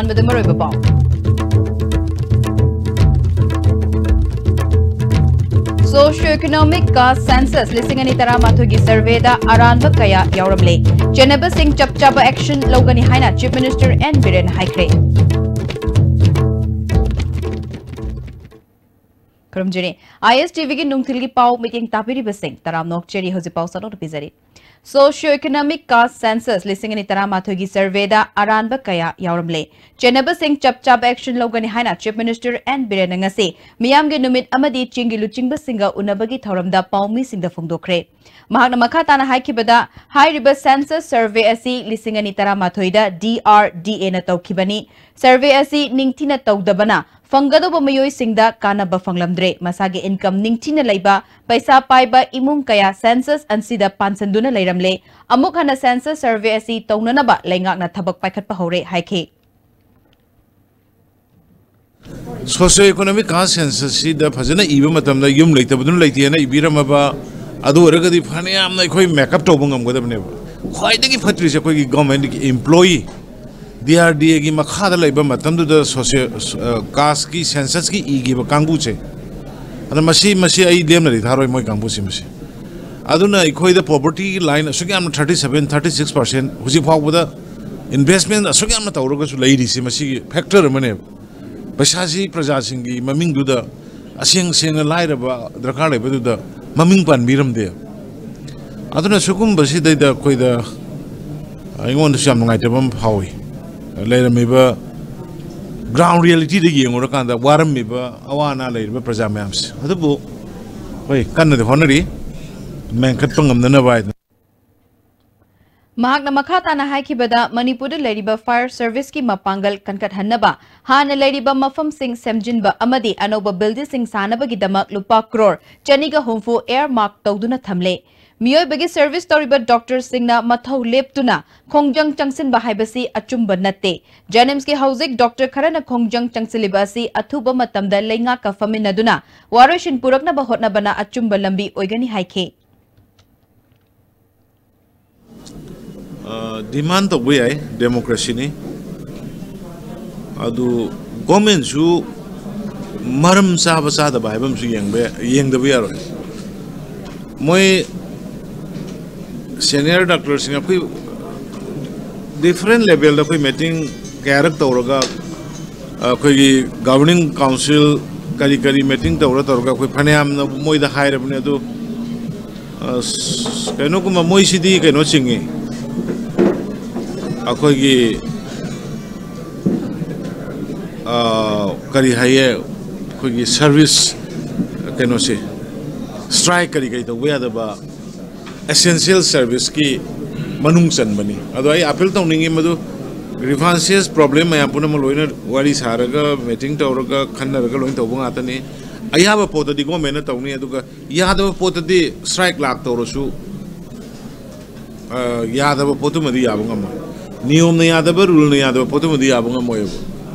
ꯑꯍꯥꯟꯕꯗ ꯃꯔꯨꯑꯣꯏꯕ ꯄꯥꯎ Socio-economic ka census listing ani taramatho gi survey da aranba kaya yauramle chenaba sing chapchaba action logani haina Chief Minister N Biren haikre Karamjini ISTV gi nungthil gi pau meeting tapiri basing taram nok cheri hoji pau sano pizari Socio-economic ka census listing ani taramatho gi survey da aranba kaya yauramle chenaba sing chapchaba action logani haina Chief Minister N Biren ngasi miyam gi numit amadi chingi luchingba singa unabagi thoramda paumi singda phongdokre mahakna makha tana haikibada high river census survey asi listing ani taramatho da DRDA na tawkibani survey asi ningthina tawdabana Fangado mayoi singda kana ba fanglamdre masagi income ningtina laiba paisa paiba imung kaya census ansida pansanduna lairamle amuk hana census survey asi tawnana ba laingak na thabak paikhat pa hore haike Socio-economic census si da phajana iba matamda yum leitabudun leitiana ibirama ba adu oragadi phane amna khoi makeup tobungam godabne khwaidagi phatri se koi government employee DRDA की मखादा लेबा मतम दुदा social cast की census की इगी बा कांगबु छे अन मसी मसी आई लेम नरि थारोय मोय कांगबु सि मसी अदुना इखोय the poverty line असुके आम 37-36% हुजि फावबदा इन्वेस्टमेंट असुके आम तौरगा सु लैरि सि मसी फैक्टर मने पैसाजी प्रजा सिंगी ममिंग दुदा असेंग सेंग लाइरबा दरकार लेबा दुदा ममिंग पान बिरम दे अदुना सुकुम बसि दैदा कोइदा आइगोन सु आम नगाइतबम फावि लेरमिबा ग्राउंड रियलिटी दे येंगोर कांदा वारमिबा अवाना लेरबा प्रजा मैम्स अदबो होय कन्नदे honorary मेंखत पंगमदना bye Mahakna makhatana haikibada Manipuri leriba fire service ki mapangal kankat hannaba hana leriba mafam sing semjinba amadi anoba building sing sanaba gidamak lupa crore chaniga humfu airmark tawduna thamle Miyoi bagi service toriba Dr. Singna mathau leptuna khongjang changsin bahaibasi achumba natte Janims ki hauzik Dr. Kharana khongjang changsilibasi athuba matamda leinga ka faminaduna warashin purakna bahotna bana achumba lambi oigani haike demand of we democracy ni adu government su maram saba sada baibam su yeng da yaro moi senior doctors in a different level of meeting character or governing council kari meeting the orator panam moi the higher of nedu Kanokuma moi city cannot sing akogi kari haye kogi service cannot say strike kari the way the essential service ki manung san bani ado ai appeal to ningi madu grievances problem ya puna maloina wari saraga meeting tawraga khannaraga loin tawbung atani ayaba pot di government tawni aduga yadaba pot di strike lak tawrosu yadaba potu madi yabungama niyom na yadaba rule na yadaba potu madi yabunga moyo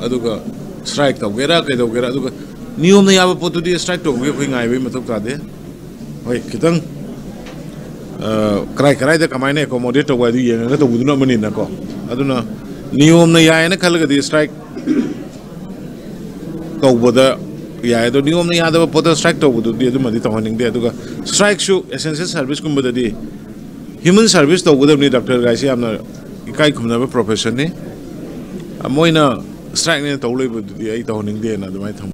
aduga strike tawgera kai tawgera aduga niyom na yaba potu di strike tawge khoi ngai be matok ta de hoi kitang Krai the Kamine accommodator why the Yang to Buduna Maninako. Aduna Neom the Yana Kalagadi strike over the Yado Neom the other Potter strike over the Madita Honing there to strike show essential service come with the day. Human service to would have Dr. Gaisi am Ikai Kumava profession. A moina strike in Tole with the 8 honing day and my thumb.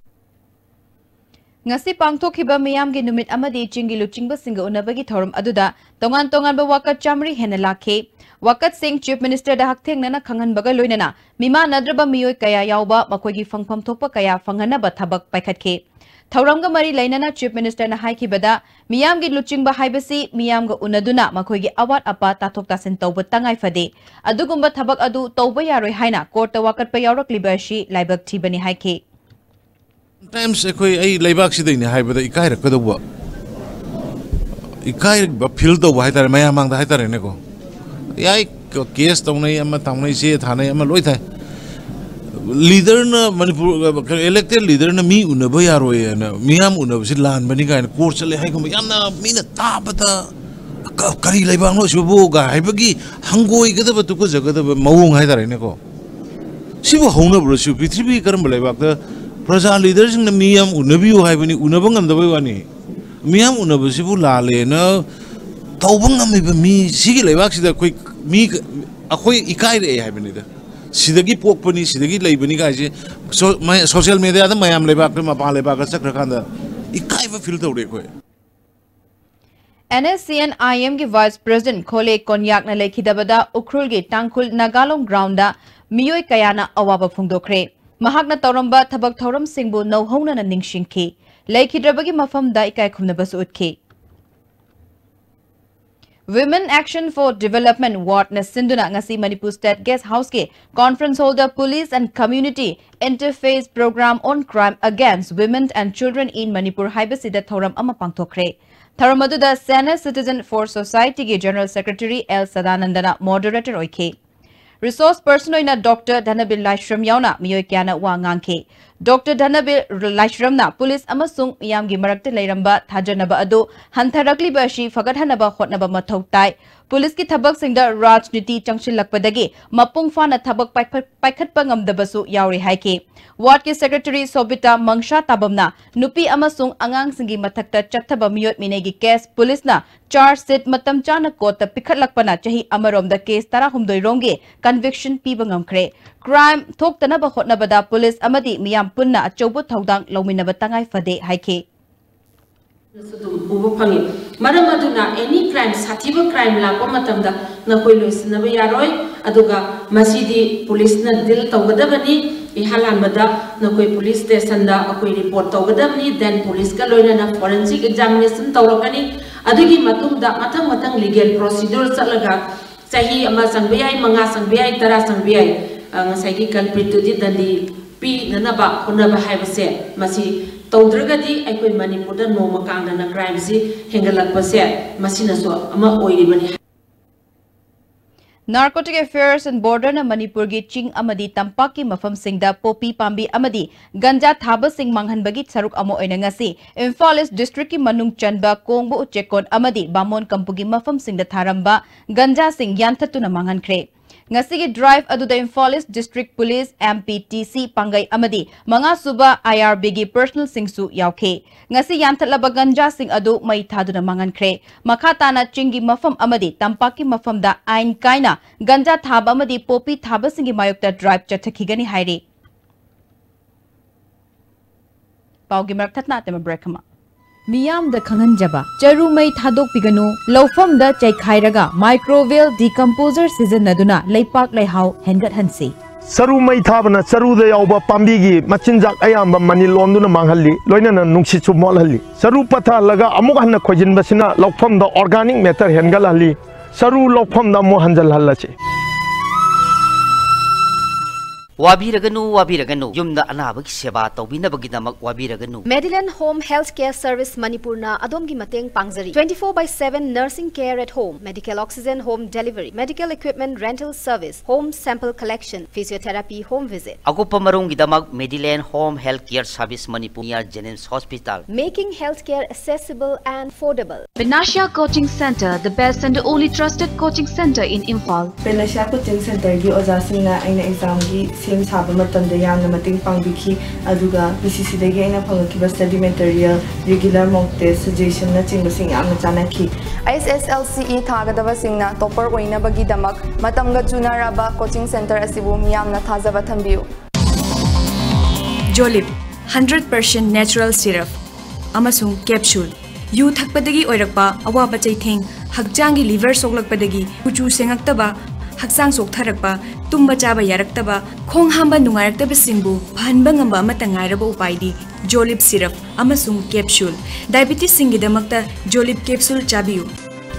Ngasi pangthokhiba miyamgi numit amadi chingi luchingba singa unabagi thorum aduda tongan ba wakat chamri hena lakhe wakat sing Chief Minister da haktheng nana khangan baga loinana mima nadraba miyoi kaya yawba makoigi fangpham thokpa kaya fanghana ba thabak paikhatke thauramga mari lainana Chief Minister na haikibada miyamgi luchingba haibasi miyamga unaduna makoigi awat apa tathok tasin tawba tangai fade adugumba thabak adu tawba yaroi haina court ta wakat pa yawrak libashi laibak thibani haike Sometimes I labak si din hai bada ikai rakda wa ikai ba feel to wa haitare maya mang da haitare ne ko yai case tong nai ama tong nai se thane ama loi thai leader na Manipur elected leader na mi unaba yaro na miyam unaba si lan bani ga court chale hai ko yam na mi na ta bata kari laibang no sibu ga hai bagi hangoi ga da ba tu ko jaga da mawung haitare ne ko सिबु हौना ब्रसु पृथ्वी करम लेबाक प्रजा leaders न मियाम उनबियो हाइबनी उनबंग अंदबय वानी मियाम उनबसिबु लाले न तौबंग अमिब मी सिगी लेबाक सिदा कोई मी अखोई इकाई रे हाइबनी दा सिदगी पोकपनी सिदगी लेबनी गाइसे सोशल मीडिया दा मयाम लेबाक मपा लेबाक चक्रखांदा इकाई व फील तौरे कोई NSCN-IM की वाइस प्रेसिडेंट खोले कोन्याक न लेखिदबदा उखरुल की टांगखुल नागालोंग ग्राउंड मियोय कयाना अवाब फुंगदोखरे महाकना तौरंबा थबक थौरम सिंबु नौहौना न निंगशिंखी लेखिद्रबगी मफमदा इकाई खुमनबसु उत्खी Women Action for Development Ward na Sinduna ngasi Manipur State Guest House ke conference holder Police and Community Interface Program on Crime Against Women and Children in Manipur haibasida thoram ama pangthokre thoram aduda Senior Citizen for Society ke General Secretary L Sadanandana moderator oike Resource person oina Dr. Dhanabil Laishram yauna miyoy kyana wa ngangke Dr. Dhanabil Laishramna police amasung miyamgi marakte leiramba thajanaba adu hantharakli bashi fagadhanaba hotnaba mathau tai police ki thabak singda rajniti changchilakpadagi mapung fana thabak paikhatpa ngamdabasu yauri haike Ward ki secretary Sobita Mangsha Tabamna nupi amasung angang singi mathakta chathaba miyot minegi case police na charge sheet matam chana kota pikhatlakpana chahi amaromda case tara humdoi ronge conviction piba ngamkhre crime thoktanaba hotnabada police amadi miyam punna achoubu thaudang lawminaba tangai fade haike Madam Aduna, any crime, sativa crime la matamda na koi loisinaba yaroi aduga masidi police na dil tawgadabani ihalan bada na koi police station da akoi report tawgadabani then police ka loina na forensic examination tawrakani adugi matungda matang legal procedure salaga sahi ama sangbiyai manga sangbiyai tara sangbiyai ngasai ki culprit di dandi pi nanaba honaba haibase masi Taudragadi, I could Manipur no Makanga na crime si Hengalak Pase, Masina so ama oiribani. Narcotic Affairs and Border na Manipur gi Ching amadi Tampaki mafam singda Popi Pambi amadi Ganja Thaba Sing Manghan bagit saruk amo oina ngasi Imphal East District ki Manung Chanba Kongbo Uchekon amadi Bamon Kampugi mafam singda Tharamba Ganja Sing Yantatu na Manghan kre ngasi gi drive aduda Imphal East District Police MPTC Pangai amadi Manga Suba IRB gi personal singsu yauke ngasi yanthatlaba Ganja Sing adu mai thaduna mangan kre makhatana Chingi mafam amadi Tampaki mafam da ain kaina Ganja thaba amadi Popi thaba singi mayokta drive chathakigani hairi paugi marathatna tema breakama Miyam da Kanganjaba, Charumai Thadok Pigano, Lofam da Chaikhairaga, Microveil Decomposer Season Naduna, Laypak Layhau, Hengat Hansi. Sarumai Thabana, Saru the Auba Pambigi, Machinjak Ayamba Mani Londuna Manghali, Loina Nuxichu Molali, Saru Pata Laga Amogana Kojin Basina, Lofam the organic matter Hengalali, Saru Lofam the Mohanjal Halachi. Wabiraganu yumda anabag seba tawbinabaginamak wabiraganu Medillion Home Healthcare Service Manipurna adomgi mateng pangzari 24/7 nursing care at home, medical oxygen home delivery, medical equipment rental service, home sample collection, physiotherapy home visit. Agupa marunggidamak Medillion Home Healthcare Service Manipur near Jennings Hospital, making healthcare accessible and affordable. Benasha Coaching Center, the best and the only trusted coaching center in Imphal. Benasha Coaching Center gi ojasingna aina exam gi sim saba matamda yamna mating pangbiki aduga BCC dagi aina phangkiba study material regular mock test suggestion na chingbasing yamna chanaki ISSLCE thagadaba singna topper oina bagi damak matamga junaraba coaching center asibu miyamna thajaba thambiu Jolip 100% natural syrup amasung capsule yu thakpadagi oirakpa awaba chaitheng hakjangi liver soklakpadagi kuchu sengaktaba haksang soktharakpa tumba chaba yaraktaba khong hamba nungaraktaba singbu phanba ngamba amata ngairaba upaidi Jolip syrup amasung capsule diabetes singidamakta Jolip capsule chabiu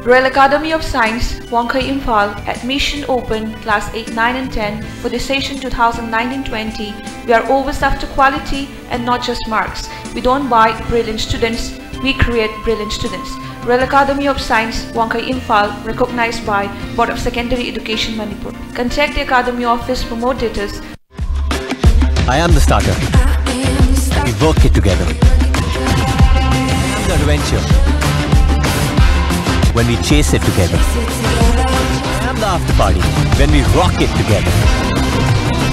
Royal Academy of Science, Wangkai Imphal, admission open class 8, 9 and 10 for the session 2019-20. We are always after quality and not just marks. We don't buy brilliant students, we create brilliant students. Royal Academy of Science, Wangkai Imphal, recognized by Board of Secondary Education Manipur. Contact the Academy office for more details. I am the starter. We work it together. I am the adventure. When we chase it together. I am the after party. When we rock it together.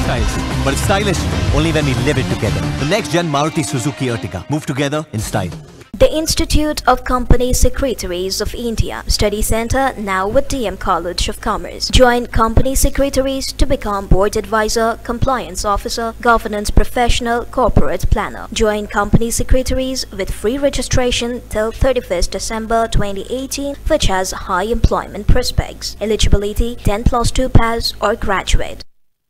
styles, but it's stylish only when we live it together. The next gen Maruti Suzuki Ertiga. Move together in style. The Institute of Company Secretaries of India Study Center, now with DM College of Commerce. Join company secretaries to become board advisor, compliance officer, governance professional, corporate planner. Join company secretaries with free registration till 31st December 2018, which has high employment prospects. Eligibility 10+2 pass or graduate.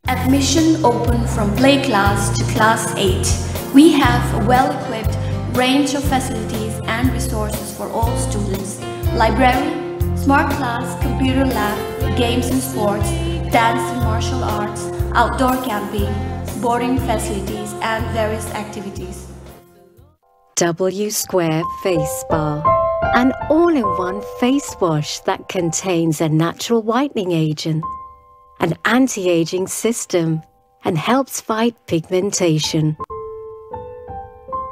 Admission open from play class to class 8. We have a well-equipped range of facilities and resources for all students. Library, smart class, computer lab, games and sports, dance and martial arts, outdoor camping, boarding facilities and various activities. W Square Face Bar, an all-in-one face wash that contains a natural whitening agent, an anti-aging system, and helps fight pigmentation.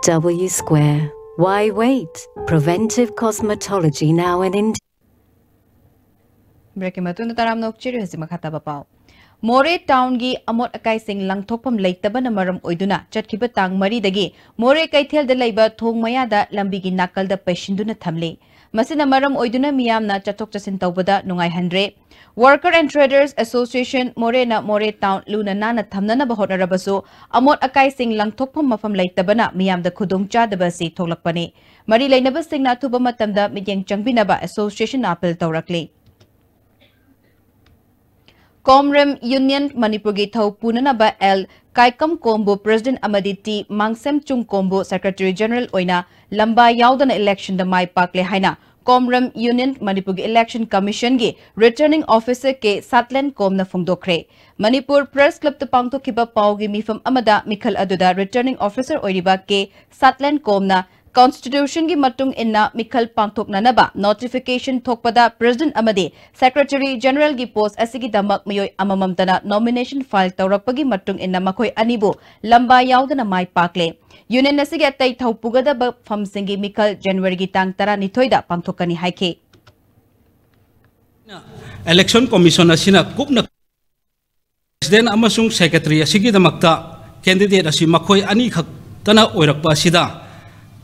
W Square. Why wait? Preventive cosmetology now in India. Breaking matunda taram nok chiri hasi makhata bapao. More town gi amot akai sing langthokpam leitaba na maram oiduna chatkiba tang mari dagi More kaithel da leiba thong maya da lambi gi nakal da paishinduna thamle. Masina maram oiduna miyamna chatok chasin tawbada nungai hanre. Worker and Traders Association Morena More Town Luna Nana Thamnana Bahona Rabaso, Amot Akai Sing Langtokpam Mafam Laitabana, Miam the Kudung Chadabasi Tolakpane. Mari Lainaba Sing Natuba Matamda, Mijang Changbinaba Association Apple Taurakli. Comrem Union Manipuri Thau Punanaba L. Kaikam Kombo President Amaditi Mangsem Chung Kombo Secretary General Oina, Lamba Yaudan election the Mai Pakle Haina. Comrem Union Manipur Election Commission ge Returning Officer ke Satlen Kom na Fungdokre. Manipur Press Club to Pangto Kiba Paugi Mifam Amada Mikhal Aduda Returning Officer Oiriba ke Satlen Kom na Constitution gi Matung Inna Mikhal Pangtok Nanaba Notification Thokpada President Amade Secretary General gi Post Asigi Damak Mayoy Amamamtana Nomination File Taurakpagi Matung Inna Makoy Anibo Lamba Yaudana Mai Pakle. Union Nasig at Tay Taupugada from Singi Mikal January Gitang Tara Nitoida Pangtokani Haike. Election Commission Asina Kupna President Amasung Secretary Asigi the Makta candidate Asi Makoy Ani Tana Oirakpa Sida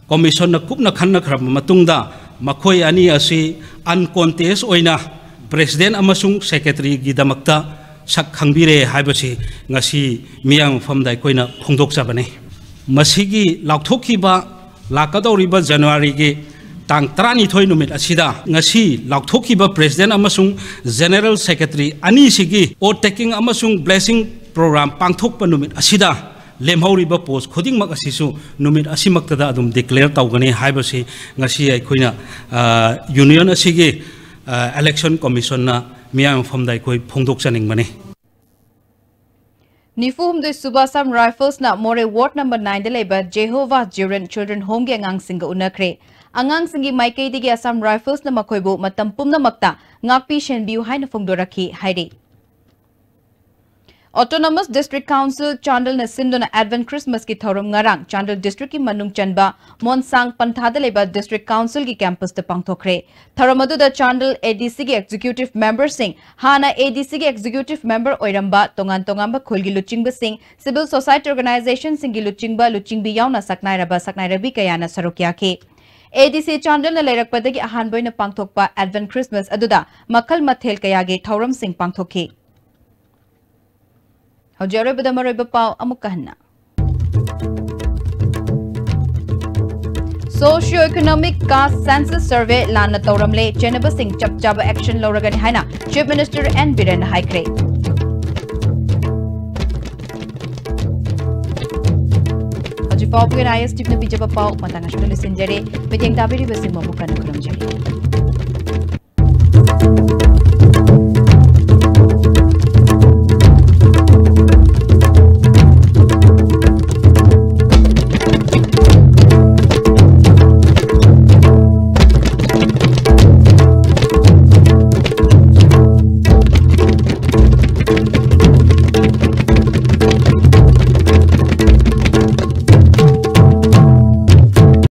Commission Kupna Kana Matunda Makoy Ani Asi uncontest Oina President Amasung Secretary Gidamakta Sak Hangbire Habasi Ngasi Miang from Daikoina Pongdok Sabane. Masigi Lauthokiba Lakadoriba January ge Tang Trani Toy Numit Asida Ngasi Lauthokiba President Amasung General Secretary Ani Sigi or taking Amasung Blessing Program Pangthok Panumit Asida Lemhoriba Post Koding Makasisu Numit Asimaktada Adum declare Taugani Hibasi Ngasi Aikoina Union Asigi Election Commission na Miam from Daikoi Pongdok Saning Mane. Nifum the Subasam Rifles na More Ward number 9 de labor Jehovah Jiren Children Home ge Angang Singa Unakre. Angang Singi Maikay digi Assam Rifles na Makoybo Matampum na Makta Ngakpi Shenbiu Hai na Fungdoraki Hairi. Autonomous District Council Chandal na Sindona Advent Christmas ki Thorum Ngarang Chandal District ki Manung Chanba Monsang Panthada Leba District Council ki campus te Pangthokre. Tharamadu da Chandal ADC ki Executive Member Singh Hana ADC ki Executive Member Oiramba Tongan Tongamba Khulgi Luchingba Singh Civil Society Organization Singi Luchingbi Yauna Saknairabi Kayana Sarokya ke. ADC Chandal na Leirakpadagi Ahanboy na Pangthokpa Advent Christmas aduda Makal Mathel Kayage Thorum Singh Pangthokhe. Hojare Badamaroy Bapao Amukahana. Socio-economic caste census survey Lana Tauramle Chenaba Singh Chapchaba action Loragan Haina Chief Minister N. Biren Haikre. Hojipao Pugan IS Tip na Bijaba Pao Matangash Polisinjare Meeting Tabiri Basim Mamukan Kuramjari.